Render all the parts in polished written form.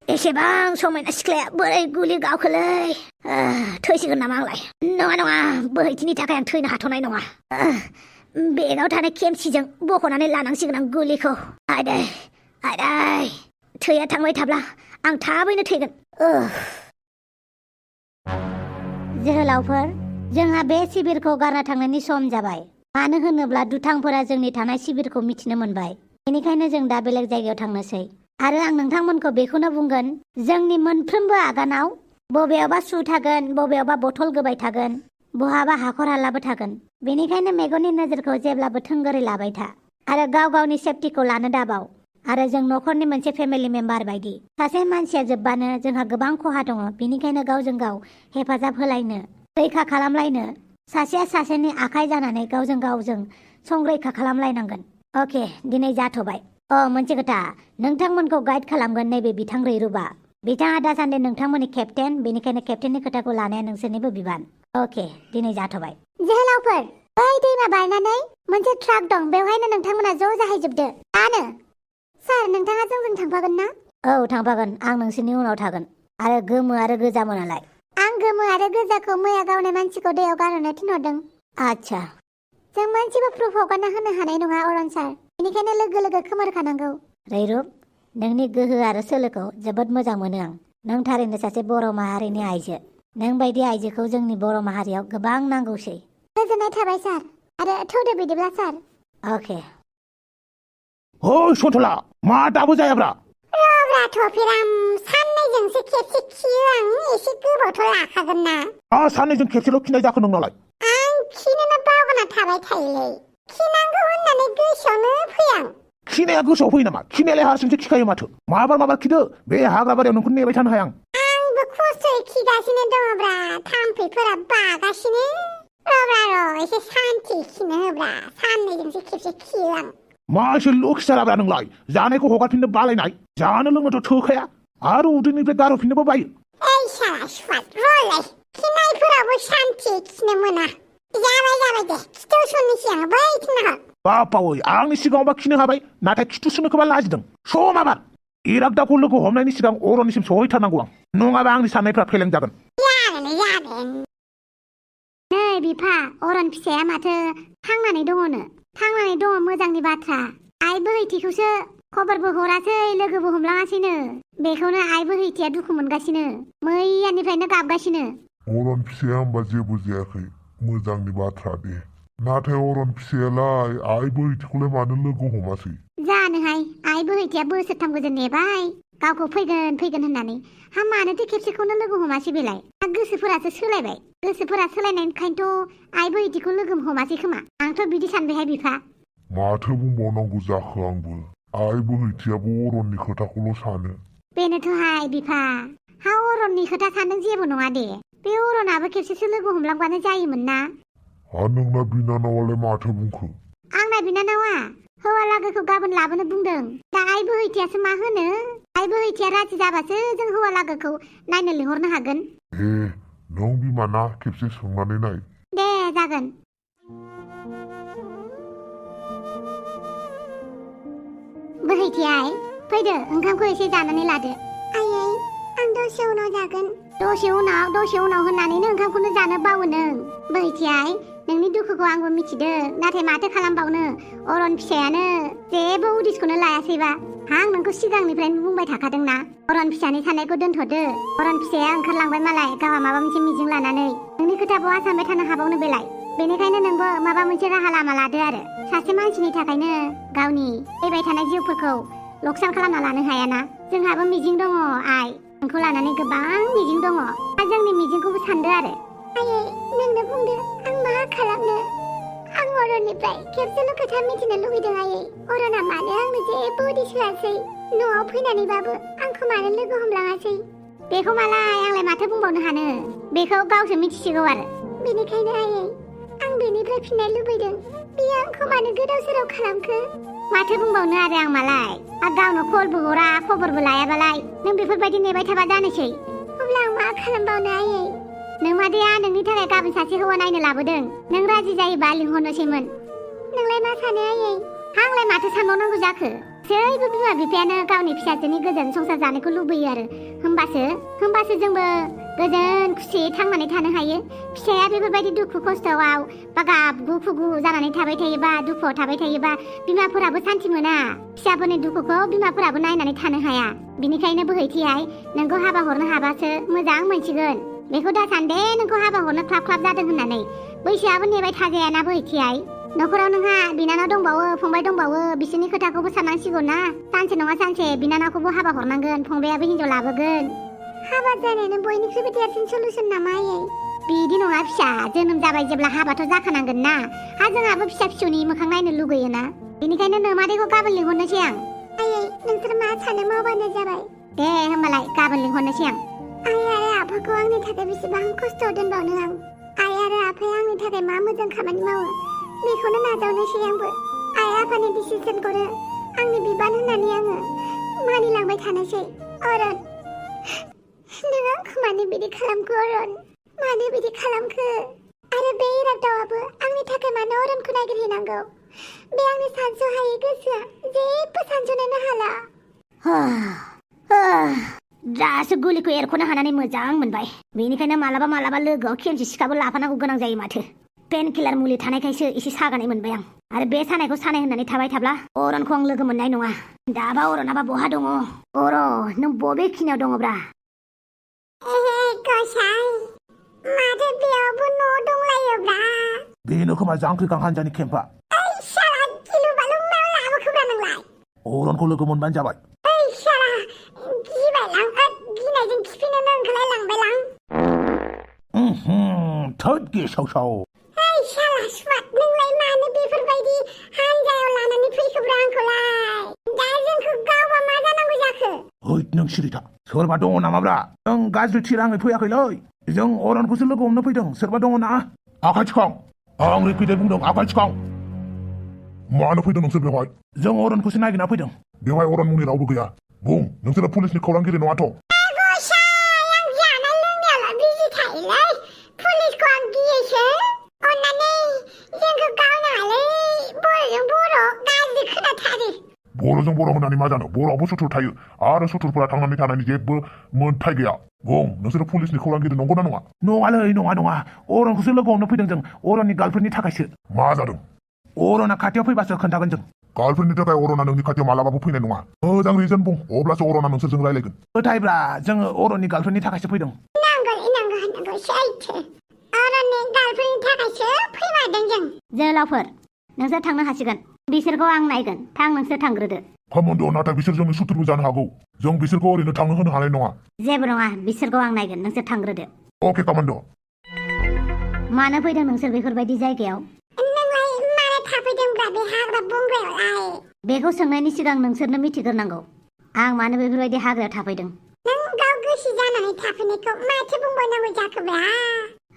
एसेबां समायना सिख्लाया बोरै गुलि गावखोलै थैसिगोन नामा आंलाय नङा बोहैथिनि थाखाय आं थैनो हाथ'नाय नङा बेगाव थानाय खेमसिजों बख'नानै लानांसिगोन आं गुलिखौ आदै थैया थांबाय थाब्ला आं थाबैनो थैगोन जोहोलावफोर जोंहा बे शिबिरखौ गारना थांनायनि सम जाबाय मानो होनोब्ला दुथांफोरा जोंनि थानाय शिबिरखौ मिथिनो मोनबाय बेनिखायनो जों दा बेलेग जायगायाव थांनोसै आरो आं नोंथांमोनखौ बेखौनो बुंगोन जोंनि मोनफ्रोमबो आगानाव बबेयावबा सु थागोन बबेयावबा बथल गोबाय थागोन बहाबा हाखर हालाबो थागोन बेनिखायनो मेगननि नोजोरखौ जेब्लाबो थोंगोरै लाबाय था आरो गाव गावनि सेफटिखौ लानो दाबाव आरो जों न'खरनि मोनसे फेमिलि मेम्बार बायदि सासे मानसिया जोबबानो जोंहा गोबां खहा दङ बेनिखायनो गावजों गाव हेफाजाब होलायनो रैखा खालामलायनो सासेया सासेनि आखाइ जानानै गावजों गावजों संरैखा खालामलायनांगोन अके दिनै जाथ'बाय मोनसे खोथा नोंथांमोनखौ गाइड खालामगोन नैबे बिथां रैरुबा बिथाङा दासान्दि नोंथांमोननि केप्टेन बेनिखायनो केप्टेननि खोथाखौ लानाया नोंसोरनिबो बिबान अके दिनै जाथ'बाय जोहोलावफोर बै दैमा बारनानै मोनसे ट्राक दं बेवहायनो नोंथांमोना ज' जाहैजोबदो दानो सार नोंथाङा जोंजों थांफागोन ना औ थांफागोन आं नोंसोरनि उनाव थागोन आरो गोमो आरो गोजा मोनालाय आं गोमो आरो गोजाखौ मैया गावनाय मानसिखौ दैयाव गारहरनो थिनहरदों आच्छा जों मोनसेबो प्रुफ हगारना होनो हानाय नङा अरन सार बेनिखायनो लोगो लोगो खोमोरखानांगौ रैरुब नोंनि गोहो आरो सोलोखौ जोबोद मोजां मोनो आं नों थारैनो सासे बर' माहारिनि आइजो नों बायदि आइजोखौ जोंनि बर' माहारियाव गोबां नांगौसै गोजोननाय थाबाय सार आरो थौदो बिदिब्ला सार अके सन्थला मा दाबो जायाब्रा थफिराम साननैजोंसो खेबसे खियो आं एसे गोबावथ' लाखागोन ना साननैजों खेबसेल' खिनाय जाखो नोंनालाय आं खिनोनो बावगारना थाबाय थायोलै खिनांगौ होननानै गोसोआवनो फैया खिनाया गोसोआव फैयो नामा खिनायालाय हारसिंसो खिखायो माथो माबार खिदो बे हाग्रा बारियाव नोंखौ नेबाय थानो हाया आंबो खस्थ'यै खिगासिनो दङब्रा थाम्फैफोरा बागासिनो र' एसे सान्थि खिनो होब्रा साननैजोंसो खेबसे खियो आं मा एसे लखिसाराब्रा नोंलाय जानायखौ हगारफिननो बालायनाय जानो लोंनोथ' थोखाया आरो उदैनिफ्राय गारहरफिननोबो बायो ओइ साला सुवाद र'लाय खिनायफोरावबो सान्थि खिनो मोना जाबाय दे खिथौ सननि सिगां बै थिंना बापावै आंनि सिगाङावबा खिनो हाबाय नाथाय खिथु सुनोखौबा लाजिदों माबार इरागदाखौ लोगो हमनायनि सिगां अरननिसिम सहैथारनांगौ आं नङाबा आंनि साननायफ्रा फेलें जागोन नै बिफा अरन फिसाया माथो थांनानै दङ मोजांनि बाथ्रा आइ बोहैथिखौसो खबरबो हरासै लोगोबो हमलाङासैनो बेखौनो आइ बोहैथिया दुखु मोनगासिनो मैयानिफ्रायनो गाबगासिनो अरन फिसाया होमबा जेबो जायाखै मोजांनि बाथ्रा दे नाथाय अरन फिसायालाय आइ बोहैथिखौलाय मानो लोगो हमासै जानोहाय आइ बोहैथिया बोसोरथाम गोजोन नेबाय गावखौ फैगोन होननानै मानोथो खेबसेखौनो लोगो हमासै बेलाय गोसोफोरासो सोलायबाय गोसोफोरा सोलायनायखायनोथ' आइ बोहैथिखौ लोगो हमासै खोमा आंथ' बिदि सानबायहाय बिफा माथो बुंबावनांगौ जाखो आंबो आइ बोहैथियाबो अरननि खोथाखौल' सानो बेनोथ'हाय बिफा अरननि खोथा सानदों जेबो नङा दे बे अरनाबो खेबसेसो लोगो हमलांबानो जायोमोन ना नोंना बिनानावालाय माथो बुंखो आंना बिनानावा हौवा लागोखौ गाबोन लाबोनो बुंदों दा आइ बोहैथियासो मा होनो आइ बोहैथिया राजि जाबासो जों हौवा लागोखौ नायनो लिंहरनो हागोन नों बिमाना खेबसे सोंनानै नाय दे जागोन बोहैथियाय फैदो ओंखामखौ एसे जानानै लादो आयै आं दसे उनाव जागोन दसे उनाव होननानैनो ओंखामखौनो जानो बावो नों बोहैथियाय नोंनि दुखुखौ आंबो मिथिदों नाथाय माथो खालामबावनो अरन फिसायानो जेबो उदिसखौनो लायासैबा आं नोंखौ सिगांनिफ्रायनो बुंबाय थाखादोंना अरन फिसानि साननायखौ दोनथ'दो अरन फिसाया ओंखारलांबाय मालाय गावहा माबा मोनसे मिजिं लानानै नोंनि खोथा बहा सानबाय थानो हाबावनो बेलाय बेनिखायनो नोंबो माबा मोनसे राहा लामा लादो आरो सासे मानसिनि थाखायनो गावनि फैबाय थानाय जिउफोरखौ लकसान खालामना लानो हायाना जोंहाबो मिजिं दङ आइ नोंखौ लानानै गोबां मिजिं दङ जोंनि मिजिंखौबो सानदो आरो आयै नोंनो बुंदो आं मा खालामनो आं अरननिफ्राय खेबसेल' खोथा मिथिनो लुबैदों आयै अरना मानो आंनो जेबो उदिस होआसै न'आव फैनानैबाबो आंखौ मानो लोगो हमलाङासै बेखौ मालाय आंलाय माथो बुंबावनो हानो बेखौ गावसो मिथिसिगौ आरो बेनिखायनो आयै आं बेनिफ्राय फिननाय लुबैदों बियो आंखौ मानो गोदाव सोराव खालामखो माथो बुंबावनो आरो आं मालाय गावनो कलबो हरा खबरबो लायाबालाय नों बेफोरबायदि नेबाय थाबा जानोसै अब्ला आं मा खालामबावनो आयै नों मादैया नोंनि थाखाय गाबोन सासे हौवा नायनो लाबोदों नों राजि जायोबा लिंहरनोसैमोन नोंलाय मा सानो आयै आंलाय माथो सानबावनांगौ जाखो गासैबो बिमा बिफायानो गावनि फिसाजोनि गोजोन संसार जानायखौ लुबैयो आरो होमबासो जोंबो गोजोन खुसियै थांनानै थानो हायो। फिसाया बेफोरबायदि दुखु खस्थ'आव बा गाबगु फुगु जानानै थाबाय थायोबा दुखुआव थाबाय थायोबा बिमाफोराबो सान्थि मोना। फिसाफोरनि दुखुखौ बिमाफोराबो नायनानै थानो हाया। बिनिखायनो बोहैथियाय नोंखौ हाबा हरनो हाबासो मोजां मोनसिगोन। बेखौ दा सानदे नोंखौ हाबा हरनो ख्लाब ख्लाब जादों होननानै। बैसोआबो नेबाय थाजायाना बोहैथियाय। न'खराव नोंहा बिनानाव दंबावो फंबाय दंबावो बिसोरनि खोथाखौबो साननांसिगौ ना। सानसे नङा सानसे बिनानावखौबो हाबा हरनांगोन, फंबायाबो हिनजाव लाबोगोन। हाबा जानायानो बयनिख्रुइबो देरसिन सलुसन नामा आयै? बिदि नङा फिसा, जोनोम जाबाय जेब्ला हाबाथ' जाखानांगोन ना। जोंहाबो फिसा फिसौनि मोखां नायनो लुगैयोना। बेनिखायनो नोमादैखौ गाबोन लिंहरनोसै आं। आयै नोंसोर मा सानो मावबानो जाबाय। दे होमबालाय गाबोन लिंहरनोसै आं। आइ आरो आफाखौ आंनि थाखाय बेसेबां खस्थ' दोनबावनो आं। आइ आरो आफाया आंनि थाखाय मा मोजां खामानि मावो बेखौनो नाजावनोसै आंबो। आइ आफानि डिसिसनखौनो आंनि बिबान होननानै आङो मानिलांबाय थानोसै। अरन, नों आंखौ मानो बिदि खालामखो अरन? मानो बिदि खालामखो? आरो बे इराग्दावाबो आंनि थाखाय मानो अरनखौ नागिरहैनांगौ? बे आंनि सानस'हायै गोसोआ जेबो सानस'नोनो हाला। दासो गुलिखौ एरख'नो हानानै मोजां मोनबाय। बेनिखायनो मालाबा लोगोआव खेमसे सिखाबो लाफानांगौ गोनां जायो माथो। पेन किलार मुलि थानायखायसो एसे सागानाय मोनबाय आं। आरो बे सानायखौ सानाय होननानै थाबाय थाब्ला अरनखौ आं लोगो मोननाय नङा। दाबा अरनाबा बहा दङ? नों बबे खिनियाव दङब्रा? गसाइ, माथो बेयावबो न' दंलायोब्रा? बेनो खोमा जांख्रिखां हान्जानि केम्पआ। साला गिलु बालु मा लाबोखोब्रा नोंलाय? अरनखौ लोगो मोनबानो जाबाय। साला गिनायजों खिफिनोनो ओंखारलायलांबायलां। थोद गेसाव। साला स्वाट, नोंलाय मानो बेफोरबायदि हान्जायाव लानानै फैखोब्रा आंखौलाय? दा जोंखौ गावबा मा जानांगौ जाखो? हैद नों सिरिथा, सोरबा दङ नामाब्रा? नों गाज्रि थिराङै फैयाखैलै। जों अरनखौसो लोगो हमनो फैदों। सोरबा दङ ना? आखाय थिखां। आं रिपिटै बुंदों आखाय थिखां। मानो फैदों नोंसोर बेवहाय? जों अरनखौसो नागिरना फैदों। बेवहाय अरन मुंनि रावबो गैया। बुं, नोंसोरो पुलिसनि खौरांगिरि नङाथ'? आं जानाय लोंनायावल' बिजि थायोलै। पुलिसखौ आं गियोसो। अन्नानै जोंखौ गावनाङालै। बर'जों बर' गाज्रि खोनाथारो। बर'जों बर' होननानै मा जानो? बर'आवबो सुथुर थायो आरो सुथुरफोरा थांनानै थानायनि जेबो मोन्थाय गैया। बुं, नोंसोरो पुलिसनि खौरांगिरि नंगौना नङा? नङालै नङा। अरनखौसो लोगो हमनो फैदों जों। अरननि गार्लफ्रेन्डनि थाखायसो। मा जादों? अरना खाथियाव फैबासो खोन्थागोन जों। गार्लफ्रेन्डनि थाखाय अरना नोंनि खाथियाव मालाबाबो फैनाय नङा। मोजां रिजन बुं, अब्लासो अरना नोंसोरजों रायलायगोन। फोथायब्रा, जोङो अरननि गार्लफ्रेन्डनि थाखायसो फैदों। नांगौ सैथो। अरननि गार्लफ्रेन्डनि थाखायसो फैमारदों जों। जोहोलावफोर, नोंसोर थांनो हासिगोन। बिसोरखौ आं नायगोन। नोंसोर थांग्रोदो। कमन्ड', नाथाय बिसोर जोंनि सुथुरबो जानो हागौ। जों बिसोरखौ ओरैनो थांनो होनो हानाय नङा। जेबो नङा, बिसोरखौ आं नायगोन। नोंसोर थांग्रोदो। अके कमन्ड'। मानो फैदों नोंसोर बेफोरबायदि जायगायाव? नोंलाय मानो थाफैदोंब्रा बे हाग्रा बंग्रायावलाय? बेखौ सोंनायनि सिगां नोंसोरनो मिथिग्रोनांगौ आं मानो बेफोरबायदि हाग्रायाव थाफैदों। नों गाव गोसो जानानै थाफैनायखौ माथो बुंबावनांगौ जाखोब्रा?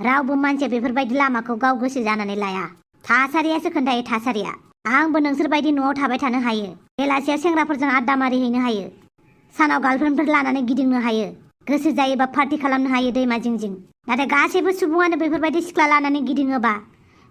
रावबो मानसिया बेफोरबायदि लामाखौ गाव गोसो जानानै लाया। थासारियासो खोन्थायो थासारिया। आंबो नोंसोरबायदि न'आव थाबाय थानो हायो। बेलासियाव सेंग्राफोरजों आड्डा मारिहैनो हायो। सानाव गार्लफ्रेन्डफोर लानानै गिदिंनो हायो। गोसो जायोबा पार्टि खालामनो हायो दैमा जिं जिं। नाथाय गासैबो सुबुङानो बेफोरबायदि सिख्ला लानानै गिदिङोबा,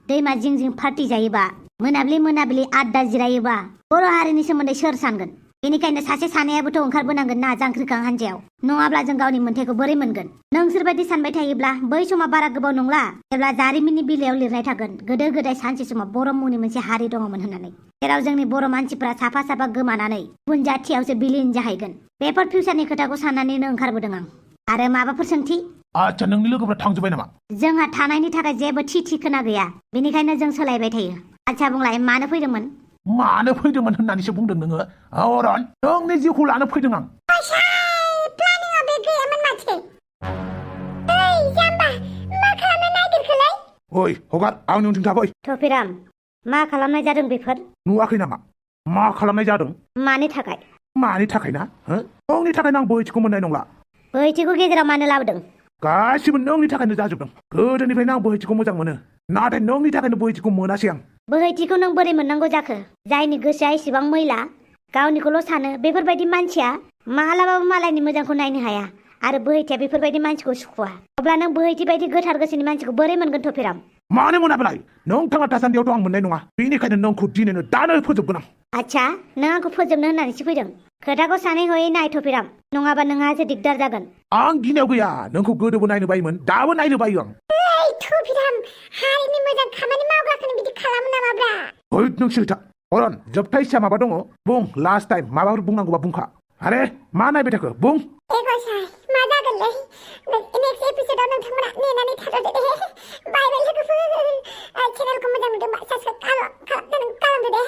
दैमा जिं जिं पार्टि जायोबा, मोनाबिलि आड्डा जिरायोबा बर' हारिनि सोमोन्दै सोर सानगोन? बेनिखायनो सासे सानैयाबोथ' ओंखारबोनांगोन ना जांख्रिखां हान्जायाव। नङाब्ला जों गावनि मोन्थायखौ बोरै मोनगोन? नोंसोरबायदि सानबाय थायोब्ला बै समा बारा गोबाव नंला जेब्ला जारिमिननि बिलाइयाव लिरनाय थागोन गोदो गोदाय सानसे समाव बर' मुंनि मोनसे हारि दङमोन होननानै, जेराव जोंनि बर' मानसिफ्रा साफा साफा गोमानानै गुबुन जाथियावसो बिलिन जाहैगोन। बेफोर फिउचारनि खोथाखौ साननानैनो ओंखारबोदों आं। आरो माबाफोर सोंथि? आच्छा, नोंनि लोगोफ्रा थांजोब्बाय नामा? जोंहा थानायनि थाखाय जेबो थि खोना गैया। बेनिखायनो जों सोलायबाय थायो। आच्छा बुंलाय, मानो फैदोंमोन? मानो फैदोंमोन होननानैसो बुंदों नोङो? अरन, नोंनि जिउखौ लानो फैदों आं। प्लानिंआव बे गैयामोन माथो। ओइ जाम्बा, मा खालामनो नागिरखोलाय? ओइ हगार, आंनि उनथिं थाफै। थफिराम, मा खालामनाय जादों बेफोर? नुवाखै नामा मा खालामनाय जादों? मानि थाखाय? मानि थाखाय ना? नोंनि थाखायनो आं बोहैथिखौ मोननाय नंला। बोहैथिखौ गेजेराव मानो लाबोदों? गासिबो नोंनि थाखायनो जाजोबदों। गोदोनिफ्रायनो आं बोहैथिखौ मोजां मोनो, नाथाय नोंनि थाखायनो बोहैथिखौ मोनासै आं। बोहैथिखौ नों बोरै मोननांगौ जाखो? जायनि गोसोआ इसेबां मैला, गावनिखौल' सानो, बेफोरबायदि मानसिया मालाबाबो मालायनि मोजांखौ नायनो हाया। आरो बोहैथिया बेफोरबायदि मानसिखौ सुखुवा। अब्ला नों बोहैथि बायदि गोथार गोसोनि मानसिखौ बोरै मोनगोन थफिराम? मानो मोना बेलाय नों थांना थासान्दियावथ' आं मोननाय नङा बेनिखायनो नोंखौ दिनैनो दानो फोजोबगोन आं आच्छा नों आंखौ फोजोबनो होननानैसो फैदों खोथाखौ सानै हयै नायथ'फिराम नङाबा नोंहासो दिगदार जागोन आं गिनायाव गैया नोंखौ गोदोबो नायनो बायोमोन दाबो नायनो बायो आं ओइ थुफिराम हारिनि मोजां खामानि मावग्राखौनो बिदि खालामो नामाब्रा हैद नों सिरिथा अरन जोबथायसेया माबा दङ बुं लास्ट टाइम माबाफोर बुंनांगौबा बुंखा आरे मा नायबाय थाखो बुं एगसाय मा जागोनलै नेक्स्ट एपिसोडाव नोंथांमोना नेनानै थाद'दो दे बाय बाय लोगोफोर चेनेलखौ मोजां नुदोंबा साबस्क्राइब खालामदो दे